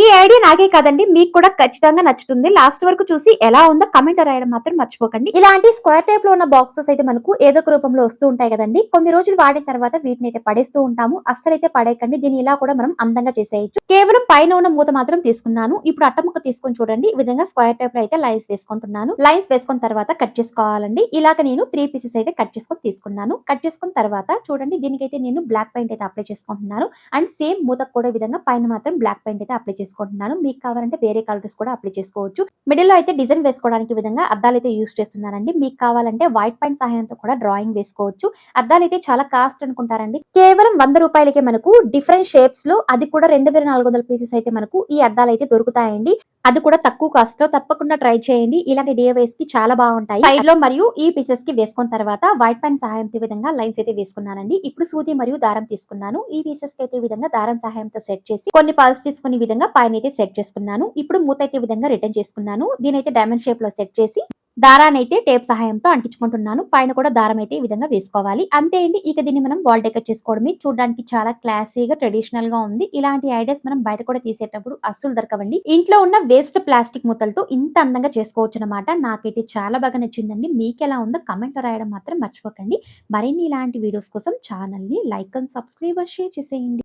ఈ ఐడియా నాకే కాదండి, మీకు కూడా ఖచ్చితంగా నచ్చుతుంది. లాస్ట్ వరకు చూసి ఎలా ఉందో కామెంట్ రాయడం మాత్రం మర్చిపోకండి. ఇలాంటి స్క్వేర్ టైప్ లో ఉన్న బాక్సెస్ అయితే మనకు ఏదో ఒక రూపంలో వస్తూ ఉంటాయి కదండీ. కొన్ని రోజులు వాడిన తర్వాత వీటిని అయితే పడేస్తూ ఉంటాము. అస్సలైతే పడేయకండి. దీన్ని ఇలా కూడా మనం అందంగా చేసేయొచ్చు. కేవలం పైన ఉన్న మూత మాత్రం తీసుకున్నాను. ఇప్పుడు అట్ట ముక్క తీసుకొని చూడండి. ఈ విధంగా స్క్వేర్ టైప్ లో అయితే లైన్స్ వేసుకుంటున్నాను. లైన్స్ వేసుకున్న తర్వాత కట్ చేసుకోవాలండి. ఇలాగ నేను 3 పీసెస్ అయితే కట్ చేసుకొని తీసుకున్నాను. కట్ చేసుకున్న తర్వాత చూడండి, దీనికైతే నేను బ్లాక్ పెయింట్ అయితే అప్లై చేసుకుంటున్నాను. అండ్ సేమ్ మూతకు కూడా విధంగా పైన మాత్రం బ్లాక్ పెయింట్ అయితే అప్లై చేసుకుంటున్నాను. మీకు కావాలంటే వేరే కలర్స్ కూడా అప్లై చేసుకోవచ్చు. మిడిల్ లో అయితే డిజైన్ వేసుకోవడానికి విధంగా అద్దాలు అయితే యూస్ చేస్తున్నానండి. మీకు కావాలంటే వైట్ పెయింట్ సహాయంతో కూడా డ్రాయింగ్ వేసుకోవచ్చు. అద్దాలు అయితే చాలా కాస్ట్ అనుకుంటారండి. కేవలం 100 రూపాయలకే మనకు డిఫరెంట్ షేప్స్ లో, అది కూడా 2400 పీసెస్ అయితే మనకు ఈ అద్దాలు అయితే దొరుకుతాయండి. అది కూడా తక్కువ కాస్ట్ లో. తప్పకుండా ట్రై చేయండి. ఇలాంటి డిఐవైస్ కి చాలా బాగుంటాయి. సైడ్ లో మరియు ఈ పీసెస్ కి వేసుకున్న తర్వాత వైట్ పెన్ సహాయంతో ఈ విధంగా లైన్స్ అయితే వేసుకున్నానండి. ఇప్పుడు సూది మరియు దారం తీసుకున్నాను. ఈ పీసెస్ కి అయితే ఈ విధంగా దారం సహాయంతో సెట్ చేసి కొన్ని పల్స్ తీసుకుని ఈ విధంగా పైన అయితే సెట్ చేసుకున్నాను. ఇప్పుడు మూత అయితే ఈ విధంగా రిటర్న్ చేసుకున్నాను. దీనైతే డైమండ్ షేప్ లో సెట్ చేసి దారాన్ని అయితే టేప్ సహాయంతో అంటించుకుంటున్నాను. పైన కూడా దారం అయితే ఈ విధంగా వేసుకోవాలి. అంతే అండి. ఇక దీన్ని మనం వాల్ డెకర్ చేసుకోవడమే. చూడడానికి చాలా క్లాసీగా ట్రెడిషనల్ గా ఉంది. ఇలాంటి ఐడియాస్ మనం బయట కూడా తీసేటప్పుడు అస్సలు దొరకవండి. ఇంట్లో ఉన్న వేస్ట్ ప్లాస్టిక్ ముద్దలతో ఇంత అందంగా చేసుకోవచ్చు అనమాట. నాకైతే చాలా బాగా నచ్చిందండి. మీకు ఎలా ఉందో కమెంట్ రాయడం మాత్రం మర్చిపోకండి. మరిన్ని ఇలాంటి వీడియోస్ కోసం ఛానల్ ని లైక్ అండ్ సబ్స్క్రైబ్ షేర్ చేసేయండి.